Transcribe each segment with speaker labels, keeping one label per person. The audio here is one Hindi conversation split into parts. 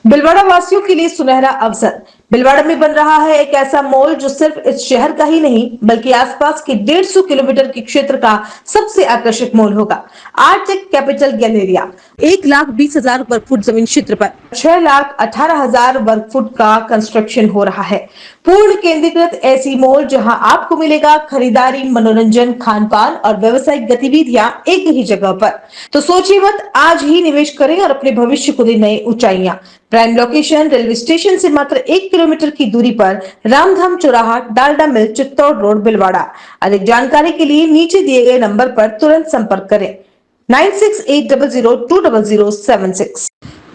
Speaker 1: भिलवाड़ा वासियों के लिए सुनहरा अवसर। भिलवाड़ा में बन रहा है एक ऐसा मॉल जो सिर्फ इस शहर का ही नहीं बल्कि आसपास के 150 किलोमीटर के क्षेत्र का सबसे आकर्षक मॉल होगा। आर्टेक कैपिटल गैलेरिया 1,20,000 वर्ग फुट जमीन क्षेत्र पर 6,18,000 वर्ग फुट का कंस्ट्रक्शन हो रहा है। पूर्ण केंद्रीकृत ऐसी मॉल जहां आपको मिलेगा खरीदारी, मनोरंजन, खान पान और व्यावसायिक गतिविधियां एक ही जगह पर। तो सोचिए मत, आज ही निवेश करें और अपने भविष्य को दे नई ऊंचाइयां। प्राइम लोकेशन रेलवे स्टेशन से मात्र 1 किलोमीटर की दूरी पर, रामधाम चौराहा, डालडा मिल, चित्तौड़ रोड, भिलवाड़ा। अधिक जानकारी के लिए नीचे दिए गए नंबर पर तुरंत संपर्क करें 9680020076।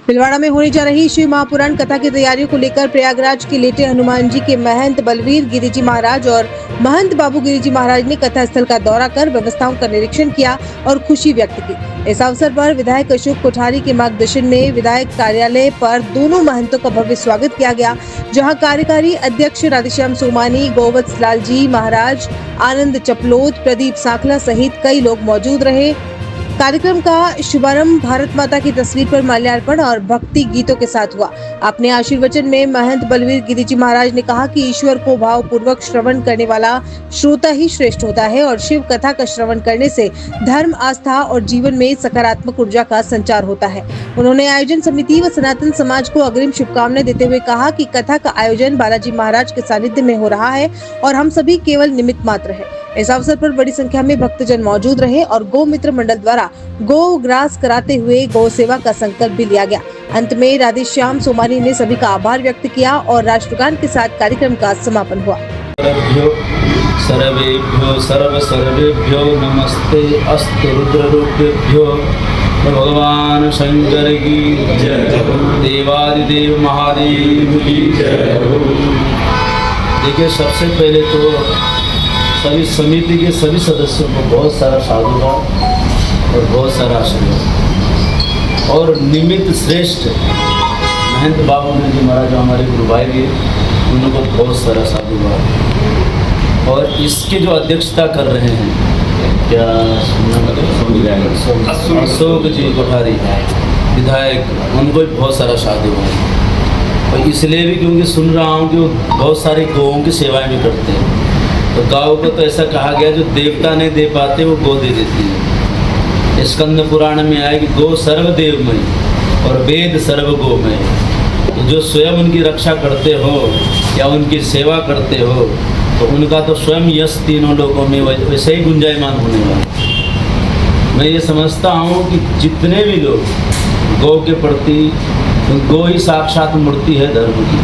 Speaker 1: भिलवाड़ा में होने जा रही शिव महापुराण कथा की तैयारियों को लेकर प्रयागराज के लेटे हनुमान जी के महंत बलवीर गिरिजी महाराज और महंत बाबू गिरिजी महाराज ने कथा स्थल का दौरा कर व्यवस्थाओं का निरीक्षण किया और खुशी व्यक्त की। इस अवसर पर विधायक अशोक कोठारी के मार्गदर्शन में विधायक कार्यालय पर दोनों महंतों का भव्य स्वागत किया गया, जहां कार्यकारी अध्यक्ष राधेश्याम सोमानी, गोवत्स लाल जी महाराज, आनंद चपलोत, प्रदीप सांखला सहित कई लोग मौजूद रहे। कार्यक्रम का शुभारंभ भारत माता की तस्वीर पर माल्यार्पण और भक्ति गीतों के साथ हुआ। अपने आशीर्वचन में महंत बलवीर गिरिजी महाराज ने कहा कि ईश्वर को भावपूर्वक श्रवण करने वाला श्रोता ही श्रेष्ठ होता है और शिव कथा का श्रवण करने से धर्म, आस्था और जीवन में सकारात्मक ऊर्जा का संचार होता है। उन्होंने आयोजन समिति व सनातन समाज को अग्रिम शुभकामनाएं देते हुए कहा कि कथा का आयोजन बालाजी महाराज के सानिध्य में हो रहा है और हम सभी केवल निमित्त मात्र है। इस अवसर पर बड़ी संख्या में भक्तजन मौजूद रहे और गौ मित्र मंडल द्वारा गौ ग्रास कराते हुए गौ सेवा का संकल्प भी लिया गया। अंत में राधेश्याम सोमानी ने सभी का आभार व्यक्त किया और राष्ट्रगान के साथ कार्यक्रम का समापन हुआ।
Speaker 2: सर्वेभ्यो नमस्ते अस्तु रुद्ररूपेभ्यो भगवान शंकर की जय, देवादिदेव महादेव की जय। देखिए, सबसे पहले तो सभी समिति के सभी सदस्यों को बहुत सारा साधुवाद और बहुत सारा आशीर्वाद, और निमित्त श्रेष्ठ महंत बाबू जी महाराज जो हमारे गुरु भाई भी, उनको बहुत सारा साधुवाद। और इसकी जो अध्यक्षता कर रहे हैं क्या अशोक जी कोठारी विधायक, उनको भी बहुत सारा साधुवाद। और इसलिए भी क्योंकि सुन रहा हूँ कि वो बहुत सारी गौओं की सेवाएं भी करते हैं। तो गाँव को तो ऐसा कहा गया जो देवता नहीं दे पाते वो गौ दे देती है। स्कंद पुराण में आए कि गौ सर्वदेवमय और वेद सर्व गोमय। तो जो स्वयं उनकी रक्षा करते हो या उनकी सेवा करते हो तो उनका तो स्वयं यश तीनों लोगों में वैसे ही गुंजायमान होने वाला। मैं ये समझता हूँ कि जितने भी लोग गौ के प्रति, गौ ही साक्षात मूर्ति है धर्म की।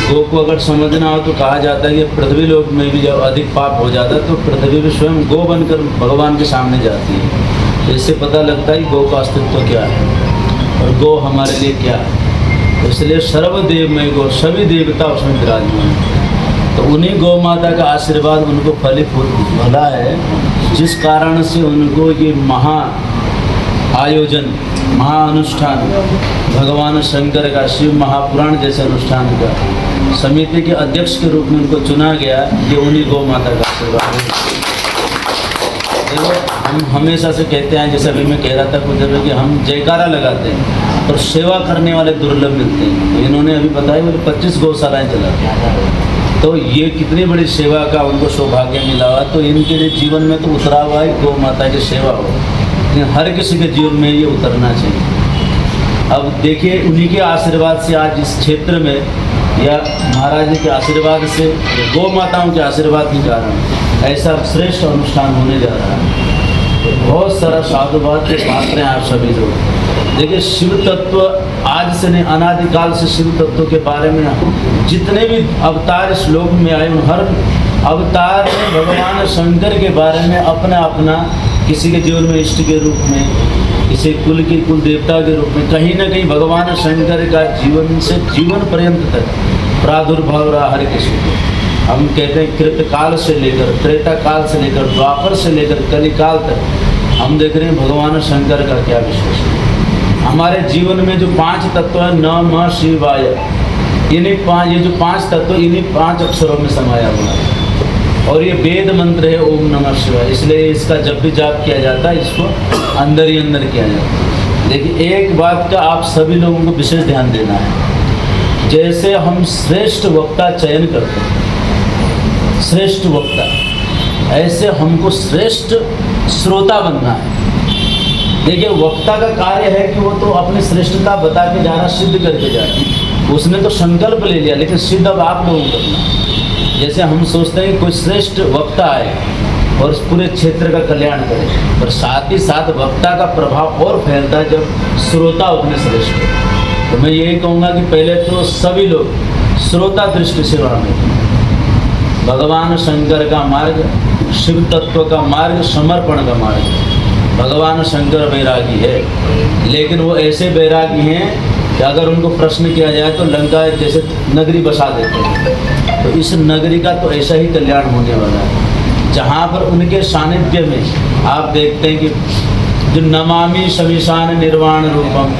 Speaker 2: गौ को अगर समझना हो तो कहा जाता है कि पृथ्वी लोक में भी जब अधिक पाप हो जाता है तो पृथ्वी भी स्वयं गौ बनकर भगवान के सामने जाती है। तो इससे पता लगता है कि गौ का अस्तित्व क्या है और गौ हमारे लिए क्या है। तो इसलिए सर्वदेवमय गौ, सभी देवता उसमें विराजमान है। तो उन्हीं गौ माता का आशीर्वाद उनको फलीभूत भला है, जिस कारण से उनको ये महा आयोजन, महाअनुष्ठान भगवान शंकर का शिव महापुराण जैसे अनुष्ठान का समिति के अध्यक्ष के रूप में उनको चुना गया। ये उन्हीं गौ माता का आशीर्वाद है। हम हमेशा से कहते हैं, जैसे अभी मैं कह रहा था कुछ देर कि हम जयकारा लगाते हैं और सेवा करने वाले दुर्लभ मिलते हैं। तो इन्होंने अभी बताया वो 25 गौशालाएँ चलाते हैं। तो ये कितनी बड़ी सेवा का उनको सौभाग्य मिला हुआ। तो इनके लिए जीवन में तो उतरा हुआ है गौ माता की सेवा हो, लेकिन हर किसी के जीवन में ये उतरना चाहिए। अब देखिए, उन्हीं के आशीर्वाद से आज इस क्षेत्र में या महाराज जी के आशीर्वाद से, गौ माताओं के आशीर्वाद के कारण ऐसा श्रेष्ठ अनुष्ठान होने जा रहा है। तो बहुत सारा साधुवाद के पात्र हैं आप सभी लोग। देखिए, शिव तत्व आज से नहीं, अनादिकाल से शिव तत्व के बारे में जितने भी अवतार श्लोक में आए, हर अवतार में भगवान शंकर के बारे में अपना अपना, किसी के जीवन में इष्ट के रूप में, किसी कुल की कुल देवता के रूप में, कहीं ना कहीं भगवान शंकर का जीवन से जीवन पर्यंत तक प्रादुर्भाव रहा हर किसी को। हम कहते हैं कृतकाल से लेकर, त्रेता काल से लेकर, द्वापर से लेकर कलिकाल तक हम देख रहे हैं भगवान शंकर का क्या विशेष है। हमारे जीवन में जो 5 तत्व है, नमः शिवाय, इन्हीं 5, ये जो 5 तत्व इन्हीं 5 अक्षरों में समाया हुआ है। और ये वेद मंत्र है ओम नमः शिवाय। इसलिए इसका जब भी जाप किया जाता है, इसको अंदर ही अंदर किया जाता है। देखिए, एक बात का आप सभी लोगों को विशेष ध्यान देना है। जैसे हम श्रेष्ठ वक्ता चयन करते हैं, श्रेष्ठ वक्ता, ऐसे हमको श्रेष्ठ श्रोता बनना है। देखिए, वक्ता का कार्य है कि वो तो अपनी श्रेष्ठता बता के जाना, सिद्ध करके जाना। उसने तो संकल्प ले लिया, लेकिन सिद्ध अब आप लोगों को करना है। जैसे हम सोचते हैं कि कोई श्रेष्ठ वक्ता आए और उस पूरे क्षेत्र का कल्याण करे, पर साथ ही साथ वक्ता का प्रभाव और फैलता है जब श्रोता उतने श्रेष्ठ हो। तो मैं यही कहूँगा कि पहले तो सभी लोग श्रोता दृष्टि से वहाँ भगवान शंकर का मार्ग, शिव तत्व का मार्ग, समर्पण का मार्ग। भगवान शंकर बैरागी है, लेकिन वो ऐसे बैरागी हैं कि अगर उनको प्रश्न किया जाए तो लंका जैसे नगरी बसा देते हैं। तो इस नगरी का तो ऐसा ही कल्याण होने वाला है, जहाँ पर उनके सानिध्य में आप देखते हैं कि जो नमामि शमिशान निर्वाण रूपम,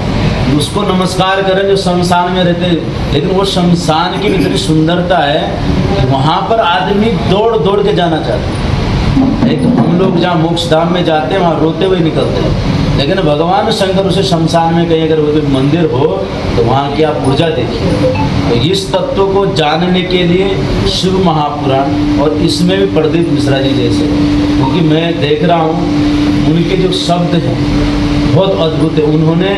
Speaker 2: उसको नमस्कार करें जो शमशान में रहते हैं। लेकिन वो शमशान की इतनी सुंदरता है कि वहाँ पर आदमी दौड़ दौड़ के जाना चाहते हैं। एक हम लोग जहाँ मोक्ष धाम में जाते हैं वहाँ रोते हुए निकलते हैं, लेकिन भगवान शंकर उसे शमशान में कहीं अगर कोई मंदिर हो तो वहाँ की आप ऊर्जा देखिए। तो इस तत्व को जानने के लिए शिव महापुराण, और इसमें भी प्रदीप मिश्रा जी जैसे, क्योंकि मैं देख रहा हूँ उनके जो शब्द हैं बहुत अद्भुत है। उन्होंने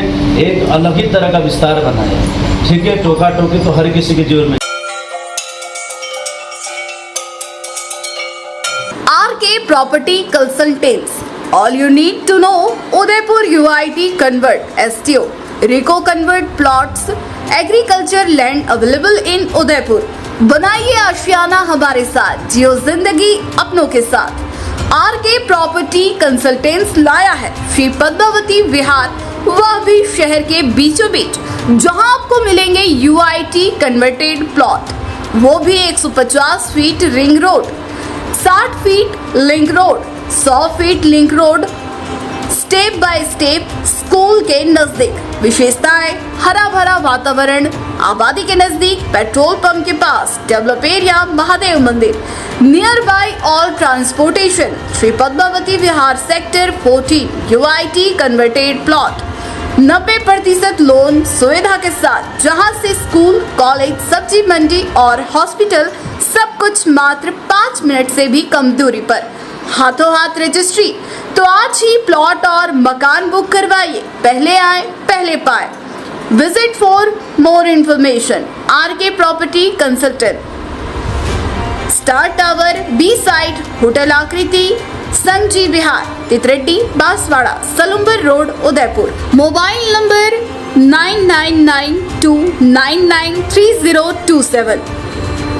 Speaker 2: एक अलग ही तरह का विस्तार बनाया। ठीक है, टोका टोकी तो हर किसी के जीवन में।
Speaker 3: RK Property Consultants. All you need to know: Udaipur UIT Convert STO, Rico Convert Plots, Agriculture Land available in Udaipur. बनाइए आशियाना हमारे साथ, जियो जिंदगी अपनों के साथ। RK Property Consultants लाया है श्री पद्मावती विहार, वह भी शहर के बीचों बीच, जहां आपको मिलेंगे UIT कन्वर्टेड प्लॉट, वो भी 150 feet ring road, 60 feet link road, 100 feet link road, step by step school के नजदीक। विशेषताएं: हरा भरा वातावरण, आबादी के नजदीक, पेट्रोल पंप के पास, डेवलप एरिया, महादेव मंदिर, near by all transportation. Shri Padmavati Vihar sector 14 UIT converted plot, 90% loan सुविधा के साथ, जहां से स्कूल, कॉलेज, सब्जी मंडी और हॉस्पिटल सब कुछ मात्र 5 मिनट से भी कम दूरी पर, हाथों हाथ रजिस्ट्री। तो आज ही प्लॉट और मकान बुक करवाइए, पहले आए पहले पाए। Visit for more information RK property consultant, star tower, B side, hotel Akriti, Sanji Vihar, Titardi, Banswara, Salumbar road, Udaipur. Mobile number 9992993027,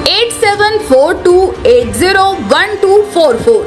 Speaker 3: 8742801244।